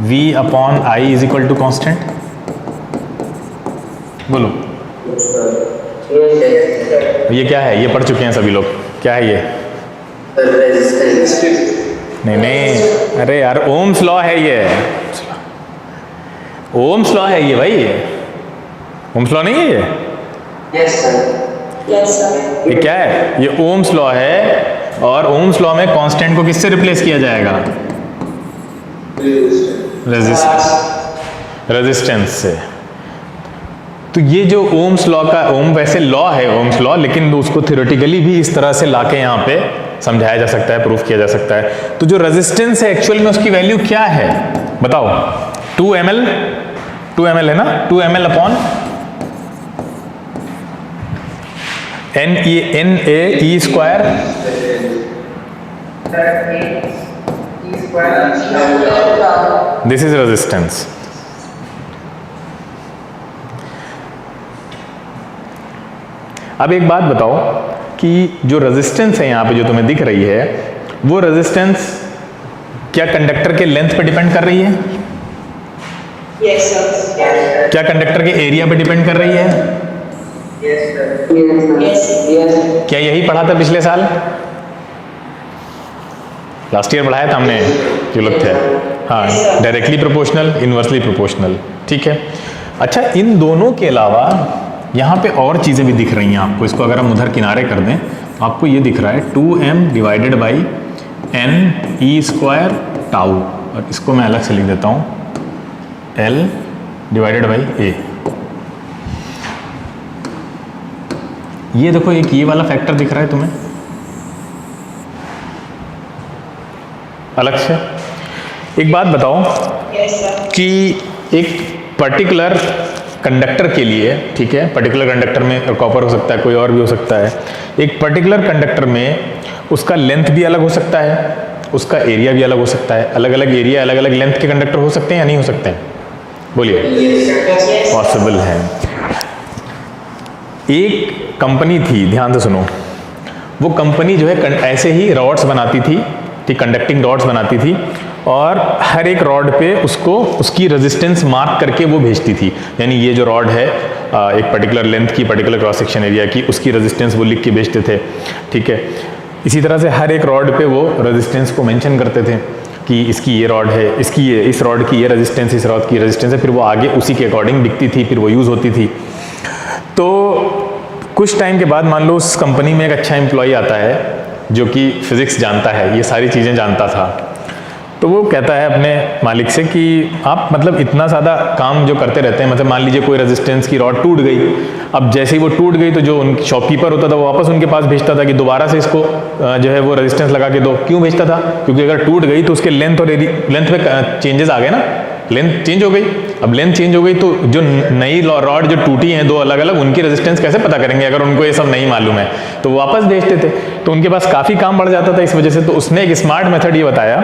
A: v upon I is equal to constant. बोलो, ये क्या है, ये पढ़ चुके हैं सभी लोग, क्या है ये? नहीं, अरे यार ओम्स लॉ है ये, ओम्स लॉ है ये भाई, ओम्स लॉ नहीं है ये?
B: Yes sir.
A: ये क्या है, ये ओम्स लॉ है, और ओम्स लॉ में कांस्टेंट को किससे रिप्लेस किया जाएगा, रेजिस्टेंस से। तो ये जो ओम्स लॉ का, ओम वैसे लॉ है ओम्स लॉ, लेकिन उसको थ्योरेटिकली भी इस तरह से लाके यहाँ पे समझाया जा सकता है, प्रूफ किया जा सकता है। तो जो रेजिस्टेंस है एक्चुअल में उसकी वैल्यू क्या है बताओ, 2 ml है ना, 2 ml upon N A square, this is resistance. अब एक बात बताओ कि जो रेजिस्टेंस है यहाँ पे जो तुम्हें दिख रही है, वो रेजिस्टेंस क्या कंडक्टर के लेंथ पे डिपेंड कर रही है?
B: Yes sir.
A: क्या कंडक्टर के एरिया पे डिपेंड कर रही है?
B: Yes sir.
A: क्या यही पढ़ा था पिछले साल, लास्ट ईयर पढ़ाया था हमने जो लोग थे? हाँ, डायरेक्टली प्रोपोर्शनल, इनवर्सली प्रोपोर्शनल, ठीक है। अच्छा, इन दोनों के अलावा यहाँ पे और चीज़ें भी दिख रही हैं आपको, इसको अगर हम उधर किनारे कर दें तो आपको ये दिख रहा है 2m divided by N E square tau, और इसको मैं अलग से लिख देता हूँ l डिवाइडेड बाई a। ये देखो, एक ये वाला फैक्टर दिख रहा है तुम्हें अलग से। एक बात बताओ कि एक पर्टिकुलर कंडक्टर के लिए, ठीक है, पर्टिकुलर कंडक्टर में कॉपर हो सकता है, कोई और भी हो सकता है, एक पर्टिकुलर कंडक्टर में उसका लेंथ भी अलग हो सकता है, उसका एरिया भी अलग हो सकता है। अलग अलग एरिया, अलग अलग लेंथ के कंडक्टर हो सकते हैं या नहीं हो सकते हैं? बोलिए। पॉसिबल है। एक कंपनी थी, ध्यान से सुनो, वो कंपनी जो है ऐसे ही रॉड्स बनाती थी, ठीक, कंडक्टिंग रॉड्स बनाती थी, और हर एक रॉड पे उसको उसकी रेजिस्टेंस मार्क करके वो भेजती थी। यानी ये जो रॉड है एक पर्टिकुलर लेंथ की, पर्टिकुलर क्रॉस सेक्शन एरिया की, उसकी रेजिस्टेंस वो लिख के भेजते थे, ठीक है। इसी तरह से हर एक रॉड पे वो रेजिस्टेंस को मेंशन करते थे कि इसकी ये रॉड है, इसकी ये, इस रॉड की ये रेजिस्टेंस, इस रॉड की रेजिस्टेंस है, फिर वो आगे उसी के अकॉर्डिंग दिखती थी, फिर वो यूज़ होती थी। तो कुछ टाइम के बाद मान लो उस कंपनी में एक अच्छा एम्प्लॉई आता है जो कि फिज़िक्स जानता है, ये सारी चीज़ें जानता था। तो वो कहता है अपने मालिक से कि आप मतलब इतना ज़्यादा काम जो करते रहते हैं, मतलब मान लीजिए कोई रेजिस्टेंस की रॉड टूट गई, अब जैसे ही वो टूट गई तो जो उन शॉपकीपर होता था वो वापस उनके पास भेजता था कि दोबारा से इसको जो है वो रेजिस्टेंस लगा के दो। क्यों भेजता था? क्योंकि अगर टूट गई तो उसके लेंथ और लेंथ में चेंजेस आ गए ना, लेंथ चेंज हो गई। अब लेंथ चेंज हो गई तो जो नई रॉड जो टूटी हैं दो अलग अलग, उनकी रेजिस्टेंस कैसे पता करेंगे अगर उनको ये सब नहीं मालूम है? तो वापस भेजते थे, तो उनके पास काफ़ी काम बढ़ जाता था इस वजह से। तो उसने एक स्मार्ट मेथड ये बताया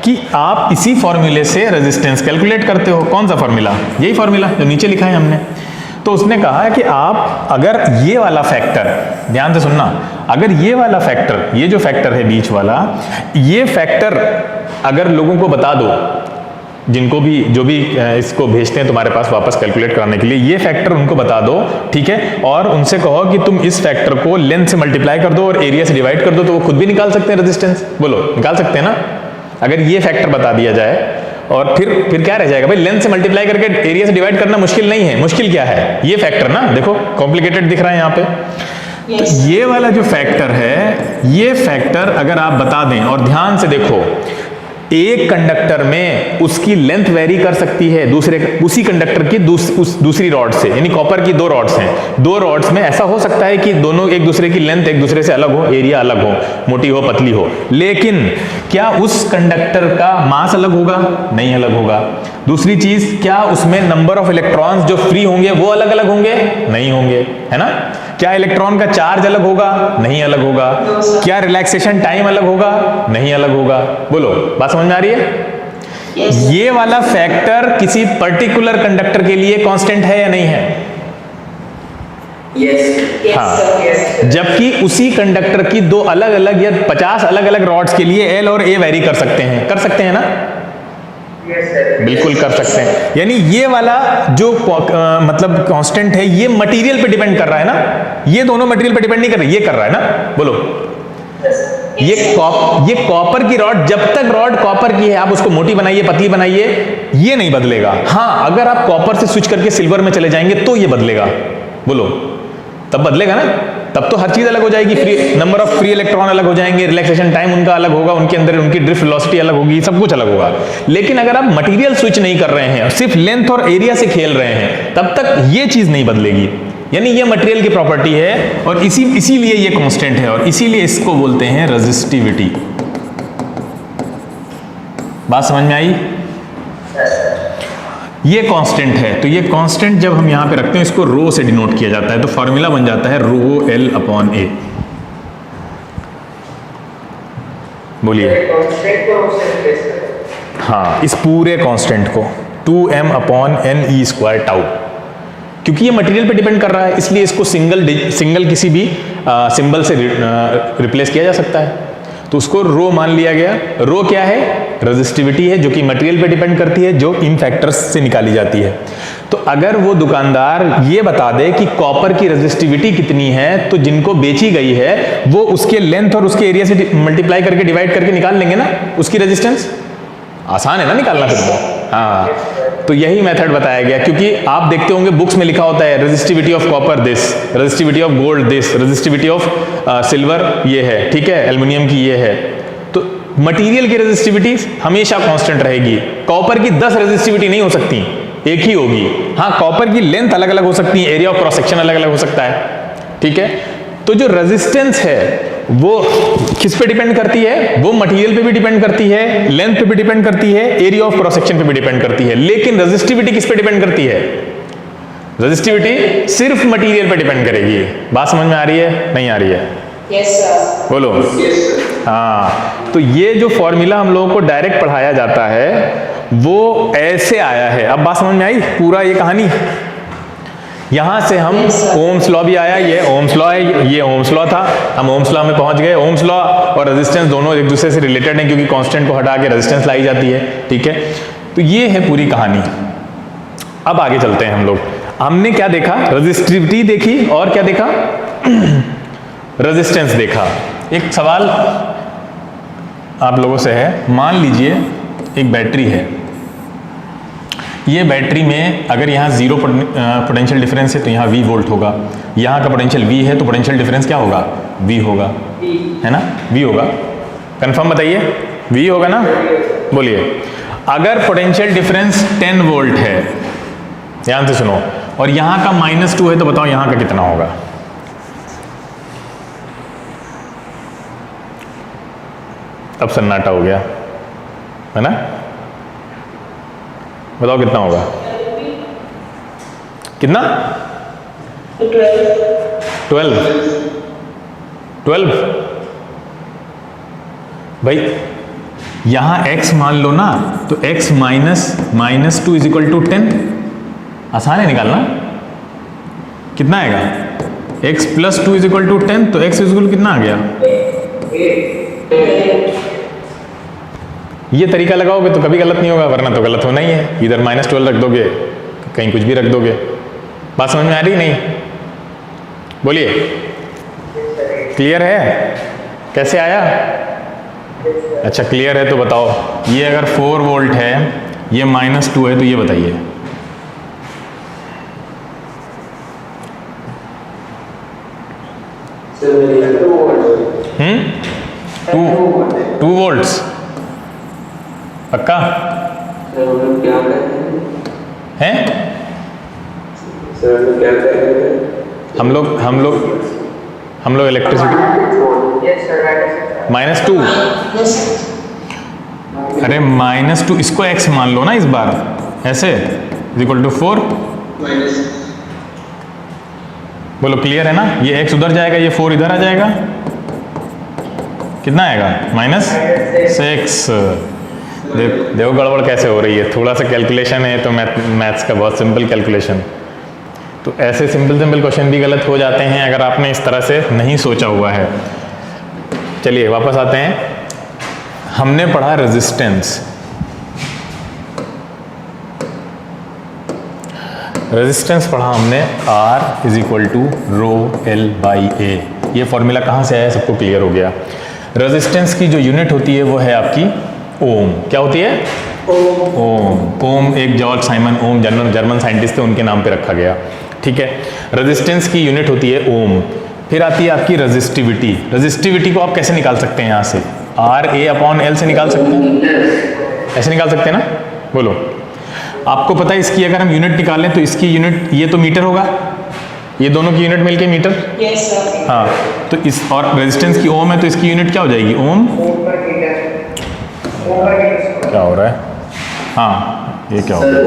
A: कि आप इसी फॉर्मूले से रेजिस्टेंस कैलकुलेट करते हो। कौन सा फॉर्मूला? यही फॉर्मूला जो नीचे लिखा है हमने। तो उसने कहा कि आप अगर ये वाला फैक्टर, ध्यान से सुनना, अगर ये वाला फैक्टर, ये जो फैक्टर है बीच वाला, ये फैक्टर अगर लोगों को बता दो जिनको भी जो भी इसको भेजते हैं तुम्हारे पास वापस कैलकुलेट कराने के लिए, ये फैक्टर उनको बता दो, ठीक है, और उनसे कहो कि तुम इस फैक्टर को लेंथ से मल्टीप्लाई कर दो और एरिया से डिवाइड कर दो, तो वो खुद भी निकाल सकते हैं रेजिस्टेंस। बोलो, निकाल सकते हैं ना? अगर ये फैक्टर बता दिया जाए और फिर क्या रह जाएगा भाई? लेंथ से मल्टीप्लाई करके एरिया से डिवाइड करना मुश्किल नहीं है। मुश्किल क्या है? ये फैक्टर ना, देखो कॉम्प्लिकेटेड दिख रहा है यहाँ पे। तो ये वाला जो फैक्टर है, ये फैक्टर अगर आप बता दें, और ध्यान से देखो, एक कंडक्टर में उसकी लेंथ वेरी कर सकती है उसी कंडक्टर की दूसरी रॉड से, यानी कॉपर की 2 रॉड्स हैं, 2 रॉड्स में ऐसा हो सकता है कि दोनों एक दूसरे की लेंथ एक दूसरे से अलग हो, एरिया अलग हो, मोटी हो पतली हो, लेकिन क्या उस कंडक्टर का मास अलग होगा? नहीं अलग होगा। दूसरी चीज, क्या उसमें नंबर ऑफ इलेक्ट्रॉन्स जो फ्री होंगे वो अलग अलग होंगे? नहीं होंगे, है ना? क्या इलेक्ट्रॉन का चार्ज अलग होगा? नहीं अलग होगा। क्या रिलैक्सेशन टाइम अलग होगा? नहीं अलग होगा। बोलो, बात समझ में आ रही है? ये वाला फैक्टर किसी पर्टिकुलर कंडक्टर के लिए कांस्टेंट है या नहीं है? हाँ, जबकि उसी कंडक्टर की 2 अलग अलग या 50 अलग अलग रॉड्स के लिए एल और ए वेरी कर सकते हैं ना? बिल्कुल कर सकते हैं। यानी ये वाला जो मतलब कांस्टेंट है, ये मटेरियल पे डिपेंड कर रहा है ना? ये दोनों मटेरियल पे डिपेंड नहीं कर रहे, ये कर रहा है ना? बोलो, ये कॉपर की रॉड, जब तक रॉड कॉपर की है आप उसको मोटी बनाइए पतली बनाइए, ये नहीं बदलेगा। हाँ, अगर आप कॉपर से स्विच करके सिल्वर में चले जाएंगे तो ये बदलेगा। बोलो, तब बदलेगा ना? तब तो हर चीज अलग हो जाएगी, free number of free electron अलग हो जाएंगे, रिलैक्सेशन टाइम उनका अलग होगा, उनके अंदर उनकी ड्रिफ्ट वेलोसिटी अलग होगी, सब कुछ अलग होगा। लेकिन अगर आप मटेरियल स्विच नहीं कर रहे हैं, सिर्फ लेंथ और एरिया से खेल रहे हैं, तब तक ये चीज नहीं बदलेगी। यानी ये मटेरियल की प्रॉपर्टी है और इसीलिए ये कांस्टेंट है, और इसीलिए इसको बोलते हैं रेजिस्टिविटी। बात समझ में आई? ये कांस्टेंट है, तो ये कांस्टेंट जब हम यहां पे रखते हैं, इसको रो से डिनोट किया जाता है, तो फॉर्मूला बन जाता है रो एल अपॉन ए। बोलिए। हाँ, इस पूरे कांस्टेंट को 2m upon N E square tau, क्योंकि ये मटेरियल पे डिपेंड कर रहा है, इसलिए इसको सिंगल किसी भी सिंबल से रिप्लेस किया जा सकता है, तो उसको रो मान लिया गया। रो क्या है? रेजिस्टिविटी है, जो कि मटेरियल पे डिपेंड करती है, जो इन फैक्टर्स से निकाली जाती है। तो अगर वो दुकानदार ये बता दे कि कॉपर की रेजिस्टिविटी कितनी है, तो जिनको बेची गई है वो उसके लेंथ और उसके एरिया से मल्टीप्लाई करके डिवाइड करके निकाल लेंगे ना उसकी रेजिस्टेंस। आसान है ना निकालना फिर तो। हाँ, तो यही मेथड बताया गया, क्योंकि आप देखते होंगे बुक्स में लिखा होता है resistivity of copper this, resistivity of gold this, resistivity of silver ये है, ठीक है, एल्युमिनियम की ये है। तो मटेरियल की रेजिस्टिविटी हमेशा कांस्टेंट रहेगी। कॉपर की 10 रेजिस्टिविटी नहीं हो सकती, एक ही होगी। हाँ, कॉपर की लेंथ अलग अलग हो सकती है, एरिया ऑफ क्रॉस सेक्शन अलग अलग हो सकता है, ठीक है। तो जो रेजिस्टेंस है वो किस पे डिपेंड करती है? वो मटेरियल पे भी डिपेंड करती है, लेंथ पे भी डिपेंड करती है, एरिया ऑफ क्रॉस सेक्शन पे भी डिपेंड करती है। लेकिन रेजिस्टिविटी किस पे डिपेंड करती है? रेजिस्टिविटी सिर्फ मटेरियल पे डिपेंड करेगी। बात समझ में आ रही है? नहीं आ रही है?
B: Yes sir.
A: बोलो। हाँ, तो ये जो फॉर्मूला हम लोगों को डायरेक्ट पढ़ाया जाता है वो ऐसे आया है। अब बात समझ में आई पूरा ये कहानी? यहां से हम ओम्स लॉ भी आया, ये ओम्स लॉ है, ये ओम्स लॉ था, हम ओम्स लॉ में पहुंच गए। ओम्स लॉ और रेजिस्टेंस दोनों एक दूसरे से रिलेटेड हैं, क्योंकि कांस्टेंट को हटा के रेजिस्टेंस लाई जाती है, ठीक है। तो ये है पूरी कहानी। अब आगे चलते हैं हम लोग। हमने क्या देखा? रेजिस्टिविटी देखी, और क्या देखा? रेजिस्टेंस देखा। एक सवाल आप लोगों से है, मान लीजिए एक बैटरी है, ये बैटरी में अगर यहाँ 0 पोटेंशियल डिफरेंस है तो यहाँ V वोल्ट होगा, यहाँ का पोटेंशियल V है तो पोटेंशियल डिफरेंस क्या होगा? V होगा, है ना? V होगा, कंफर्म बताइए, V होगा ना? बोलिए। अगर पोटेंशियल डिफरेंस 10 वोल्ट है, ध्यान से सुनो, और यहाँ का -2 है, तो बताओ यहाँ का कितना होगा? अब सन्नाटा हो गया, है ना? बताओ कितना होगा? कितना? 12 भाई, यहां x मान लो ना, तो x minus 2 is equal to 10। आसान है निकालना। कितना आएगा? x plus 2 is equal to 10, तो x इज इक्वल कितना आ गया? ये तरीका लगाओगे तो कभी गलत नहीं होगा, वरना तो गलत होना ही है। इधर -12 रख दोगे, कहीं कुछ भी रख दोगे। बात समझ में आ रही नहीं? बोलिए, क्लियर है? कैसे आया? अच्छा क्लियर है तो बताओ, ये अगर 4 वोल्ट है, ये -2 है, तो ये बताइए। टू वोल्ट्स पक्का
B: क्या करते
A: है?
B: सर क्या करते
A: हम लोग इलेक्ट्रिसिटी -2। अरे -2, इसको x मान लो ना इस बार, ऐसे = 4। बोलो क्लियर है ना? ये x उधर जाएगा, ये 4 इधर आ जाएगा, कितना आएगा? -6। देखो गड़बड़ कैसे हो रही है, थोड़ा सा कैलकुलेशन है तो मैथ्स का बहुत सिंपल कैलकुलेशन। तो ऐसे सिंपल क्वेश्चन भी गलत हो जाते हैं अगर आपने इस तरह से नहीं सोचा हुआ है। चलिए वापस आते हैं। हमने पढ़ा रेजिस्टेंस। रेजिस्टेंस पढ़ा हमने, R = ρl/A। ये फॉर्मूला कहाँ से आया, सबको क्लियर हो गया। रेजिस्टेंस की जो यूनिट होती है वो है आपकी ओम। क्या होती है? ओम। ओम एक जॉर्ज साइमन ओम जर्मन साइंटिस्ट थे, उनके नाम पे रखा गया। ठीक है, रेजिस्टेंस की यूनिट होती है ओम। फिर आती है आपकी रेजिस्टिविटी। रेजिस्टिविटी को आप कैसे निकाल सकते हैं? यहाँ से RA/L से निकाल सकते हैं, ऐसे निकाल सकते हैं ना? बोलो, आपको पता है इसकी अगर हम यूनिट निकालें तो इसकी यूनिट, ये तो मीटर होगा, ये दोनों की यूनिट मिलके मीटर।
B: Yes sir.
A: हाँ, तो इस और रेजिस्टेंस की ओम है तो इसकी यूनिट क्या हो जाएगी? ओम। क्या हो रहा है? हाँ, ये क्या हो रहा है?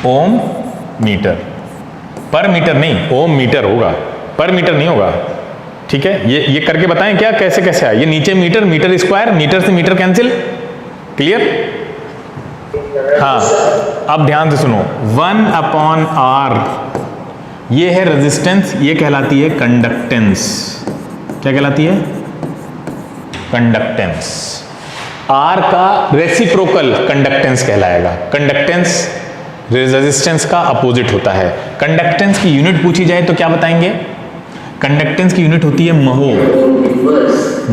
A: ओम मीटर, पर मीटर नहीं, ओम मीटर होगा, पर मीटर नहीं होगा। ठीक है, ये करके बताएं क्या, कैसे कैसे आए? ये नीचे मीटर, मीटर स्क्वायर, मीटर से मीटर कैंसिल। क्लियर? हाँ, अब ध्यान से सुनो, 1/R ये है रेजिस्टेंस, ये कहलाती है कंडक्टेंस। क्या कहलाती है? कंडक्टेंस। R का रेसिप्रोकल कंडक्टेंस कहलाएगा। कंडक्टेंस रेजिस्टेंस का अपोजिट होता है। कंडक्टेंस की यूनिट पूछी जाए तो क्या बताएंगे? कंडक्टेंस की यूनिट होती है महो।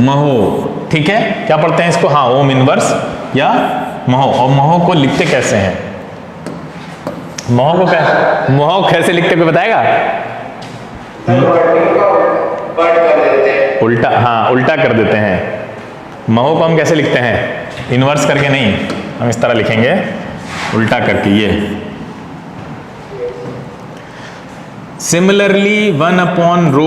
A: महो, ठीक है, क्या पढ़ते हैं इसको? हाँ, ओम इनवर्स या महो। और महो को लिखते कैसे हैं? महो कैसे लिखते कोई बताएगा? उल्टा, हाँ उल्टा कर देते हैं। महो को हम कैसे लिखते हैं? इनवर्स करके नहीं, हम इस तरह लिखेंगे, उल्टा करके। ये सिमिलरली 1/ρ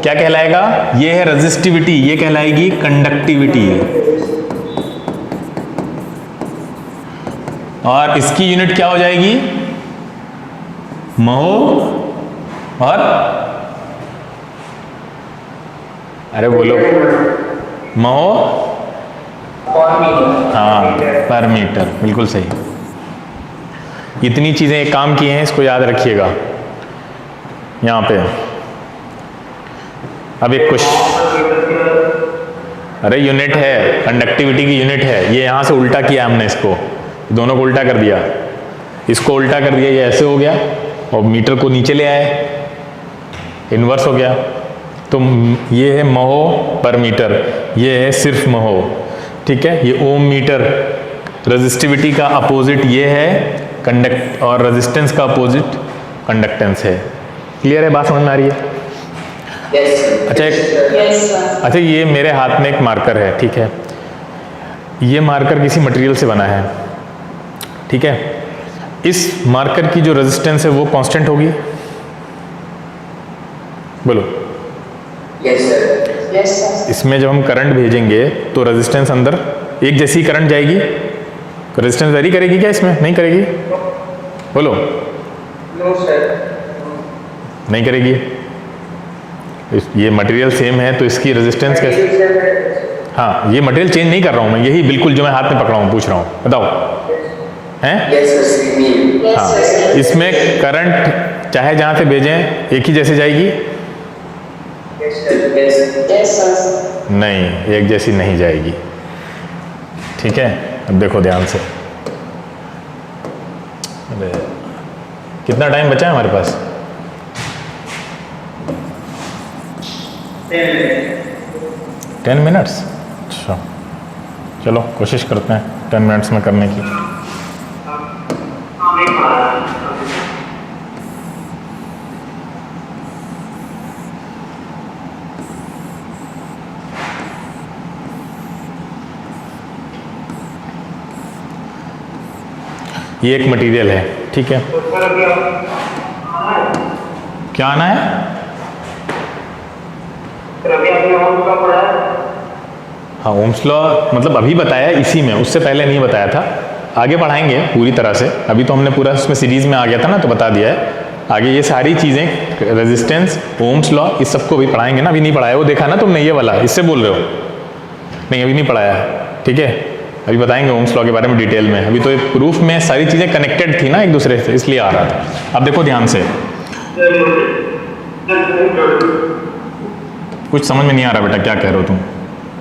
A: क्या कहलाएगा? ये है रेजिस्टिविटी, ये कहलाएगी कंडक्टिविटी। और इसकी यूनिट क्या हो जाएगी? महो और, अरे बोलो, महो, हाँ, पर मीटर, बिल्कुल सही। इतनी चीजें काम की हैं, इसको याद रखिएगा यहाँ पे। अब एक कुछ, अरे यूनिट है, कंडक्टिविटी की यूनिट है, ये यहाँ से उल्टा किया हमने, इसको दोनों को उल्टा कर दिया, इसको उल्टा कर दिया, ये ऐसे हो गया, और मीटर को नीचे ले आए, इन्वर्स हो गया। तो ये है महो पर मीटर, ये है सिर्फ महो। ठीक है, ये ओम मीटर। रेजिस्टिविटी का अपोजिट ये है कंडक्ट, और रेजिस्टेंस का अपोजिट कंडक्टेंस है। क्लियर है? बात समझ में आ रही है? अच्छा, ये मेरे हाथ में एक मार्कर है, ठीक है, ये मार्कर किसी मटेरियल से बना है, ठीक है। इस मार्कर की जो रेजिस्टेंस है वो कांस्टेंट होगी, बोलो।
B: Yes sir.
A: इसमें जब हम करंट भेजेंगे तो रेजिस्टेंस अंदर एक जैसी करंट जाएगी, रेजिस्टेंस वेरी करेगी क्या? इसमें नहीं करेगी, बोलो।
B: नो सर,
A: नहीं करेगी। ये मटेरियल सेम है तो इसकी रेजिस्टेंस कैसे? हाँ, ये मटेरियल चेंज नहीं कर रहा हूँ मैं, यही बिल्कुल जो मैं हाथ में पकड़ा हूँ पूछ रहा हूँ, बताओ हैं? हाँ, इसमें करंट चाहे जहाँ से भेजें एक ही जैसे जाएगी,
B: Yes, sir. Yes, sir.
A: नहीं, एक जैसी नहीं जाएगी। ठीक है, अब देखो ध्यान से। अरे कितना टाइम बचा है हमारे पास? 10 मिनट्स। अच्छा, चलो कोशिश करते हैं 10 मिनट्स में करने की। ये एक मटेरियल है, ठीक है। क्या आना है? हाँ, ओम्स लॉ मतलब अभी बताया इसी में, उससे पहले नहीं बताया था। आगे पढ़ाएंगे पूरी तरह से, अभी तो हमने पूरा उसमें सीरीज में आ गया था ना, तो बता दिया है। आगे ये सारी चीज़ें, रेजिस्टेंस, ओम्स लॉ, इस सबको भी पढ़ाएंगे ना। अभी नहीं पढ़ाया, वो देखा ना तुमने, ये वाला, इससे बोल रहे हो? नहीं, अभी नहीं पढ़ाया है, ठीक है। अभी बताएंगे ओम्स लॉ के बारे में डिटेल में। अभी तो ये प्रूफ में सारी चीज़ें कनेक्टेड थी ना एक दूसरे से, इसलिए आ रहा था। अब देखो ध्यान से, कुछ समझ में नहीं आ रहा बेटा, क्या कह रहे हो तुम?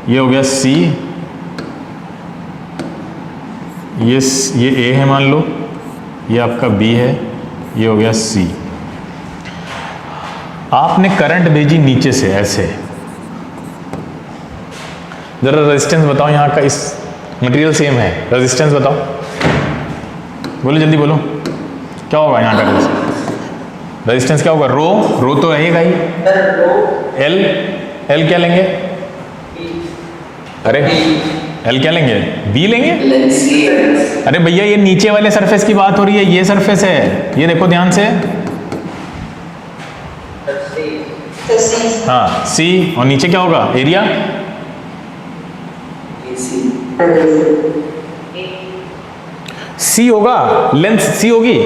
A: ये हो गया C, ये A है मान लो, ये आपका B है, ये हो गया C। आपने करंट भेजी नीचे से ऐसे। जरा रेजिस्टेंस बताओ यहाँ का, इस मटेरियल सेम है, रेजिस्टेंस बताओ, बोलो जल्दी बोलो, क्या होगा यहाँ का रेजिस्टेंस? क्या होगा? रो तो रहेगा ही। एल क्या लेंगे? अरे एल क्या लेंगे? बी लेंगे? अरे भैया ये नीचे वाले सरफेस की बात हो रही है, ये सरफेस है, ये देखो ध्यान से। हाँ, सी, और नीचे क्या होगा? एरिया। सी होगा, लेंथ सी होगी।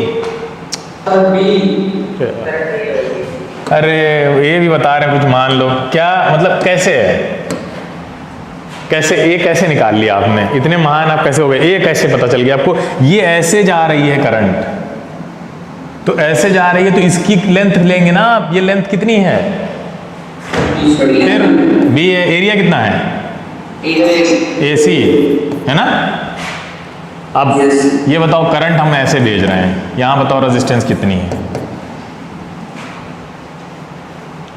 A: अरे ये भी बता रहे हैं कुछ, मान लो क्या मतलब, कैसे है, कैसे ए कैसे निकाल लिया आपने? इतने महान आप कैसे हो गए? ए कैसे पता चल गया आपको? ये ऐसे जा रही है करंट, तो ऐसे जा रही है, तो इसकी लेंथ लेंगे ना आप। ये लेंथ कितनी है? फिर बी है, एरिया कितना है? AC है ना। अब ये बताओ, करंट हम ऐसे भेज रहे हैं, यहां बताओ रेजिस्टेंस कितनी है?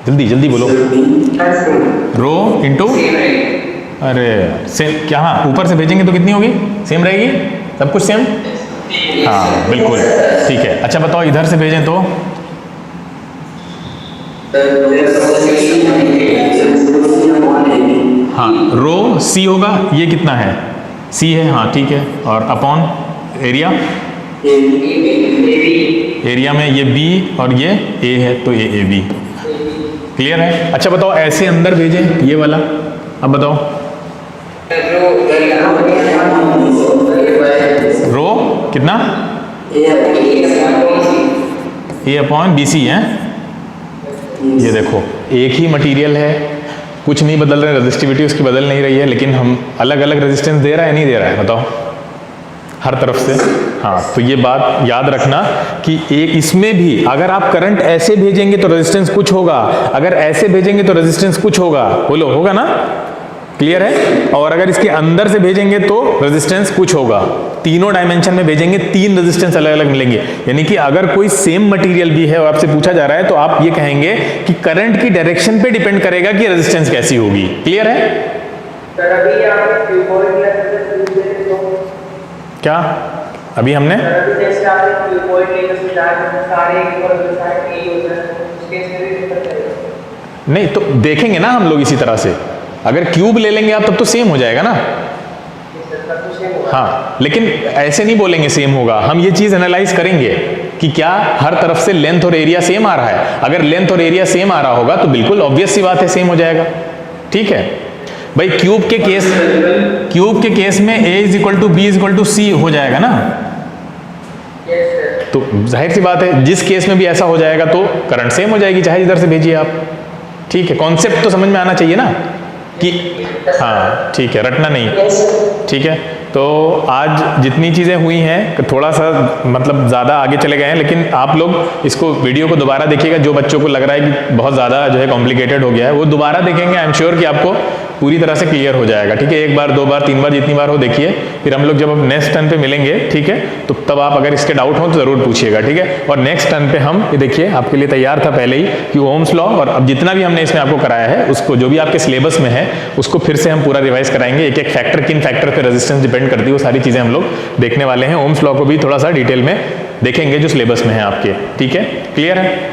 A: जल्दी जल्दी बोलो। रो इंटू, अरे सेम क्या? हाँ, ऊपर से भेजेंगे तो कितनी होगी? सेम रहेगी, सब कुछ सेम। हाँ बिल्कुल ठीक है। अच्छा बताओ, इधर से भेजें तो? हाँ, रो C होगा, ये कितना है? C है, हाँ ठीक है। और अपॉन एरिया, एरिया में ये B और ये A है, तो ये AB। क्लियर है? अच्छा बताओ, ऐसे अंदर भेजें ये वाला, अब बताओ। रो कितना? A अपॉन BC है। ये देखो, एक ही मटेरियल है, कुछ नहीं बदल रहे, रेजिस्टिविटी उसकी बदल नहीं रही है, लेकिन हम अलग अलग रेजिस्टेंस दे रहा है नहीं दे रहा है? बताओ, हर तरफ से। हाँ, तो ये बात याद रखना कि एक इसमें भी अगर आप करंट ऐसे भेजेंगे तो रेजिस्टेंस कुछ होगा, अगर ऐसे भेजेंगे तो रेजिस्टेंस कुछ होगा। बोलो, होगा ना? क्लियर है? और अगर इसके अंदर से भेजेंगे तो रेजिस्टेंस कुछ होगा। तीनों डायमेंशन में भेजेंगे, तीन रेजिस्टेंस अलग अलग मिलेंगे। यानी कि अगर कोई सेम मटेरियल भी है और आपसे पूछा जा रहा है, तो आप ये कहेंगे कि करंट की डायरेक्शन पे डिपेंड करेगा कि रेजिस्टेंस कैसी होगी। क्लियर है? क्या अभी हमने नहीं, तो देखेंगे ना हम लोग इसी तरह से। अगर क्यूब ले लेंगे आप, तब तो सेम हो जाएगा ना। हाँ, लेकिन ऐसे नहीं बोलेंगे सेम होगा, हम ये चीज एनालाइज करेंगे कि क्या हर तरफ से लेंथ और एरिया सेम आ रहा है। अगर लेंथ और एरिया सेम आ रहा होगा तो बिल्कुल ऑब्वियस सी बात है, सेम हो जाएगा। ठीक है भाई, क्यूब के केस में A = B = C हो जाएगा ना। तो जाहिर सी बात है, जिस केस में भी ऐसा हो जाएगा तो करंट सेम हो जाएगी, चाहे इधर से भेजिए आप। ठीक है, कॉन्सेप्ट तो समझ में आना चाहिए ना कि हाँ ठीक है, रटना नहीं। ठीक है, तो आज जितनी चीज़ें हुई हैं थोड़ा सा मतलब ज़्यादा आगे चले गए हैं, लेकिन आप लोग इसको वीडियो को दोबारा देखिएगा। जो बच्चों को लग रहा है कि बहुत ज़्यादा जो है कॉम्प्लिकेटेड हो गया है, वो दोबारा देखेंगे, आई एम श्योर कि आपको पूरी तरह से क्लियर हो जाएगा। ठीक है, एक बार, दो बार, तीन बार, जितनी बार हो देखिए। फिर हम लोग जब अब नेक्स्ट टर्न पे मिलेंगे, ठीक है, तो तब आप अगर इसके डाउट हो तो ज़रूर पूछिएगा। ठीक है, और नेक्स्ट टर्न पे हम ये देखिए आपके लिए तैयार था पहले ही कि ओम्स लॉ और अब जितना भी हमने इसमें आपको कराया है उसको, जो भी आपके सिलेबस में है उसको फिर से हम पूरा रिवाइज कराएंगे। एक एक फैक्टर, किन फैक्टर पे रेजिस्टेंस डिपेंड करती है, वो सारी चीज़ें हम लोग देखने वाले हैं। ओम्स लॉ को भी थोड़ा सा डिटेल में देखेंगे जो सिलेबस में है आपके। ठीक है, क्लियर है?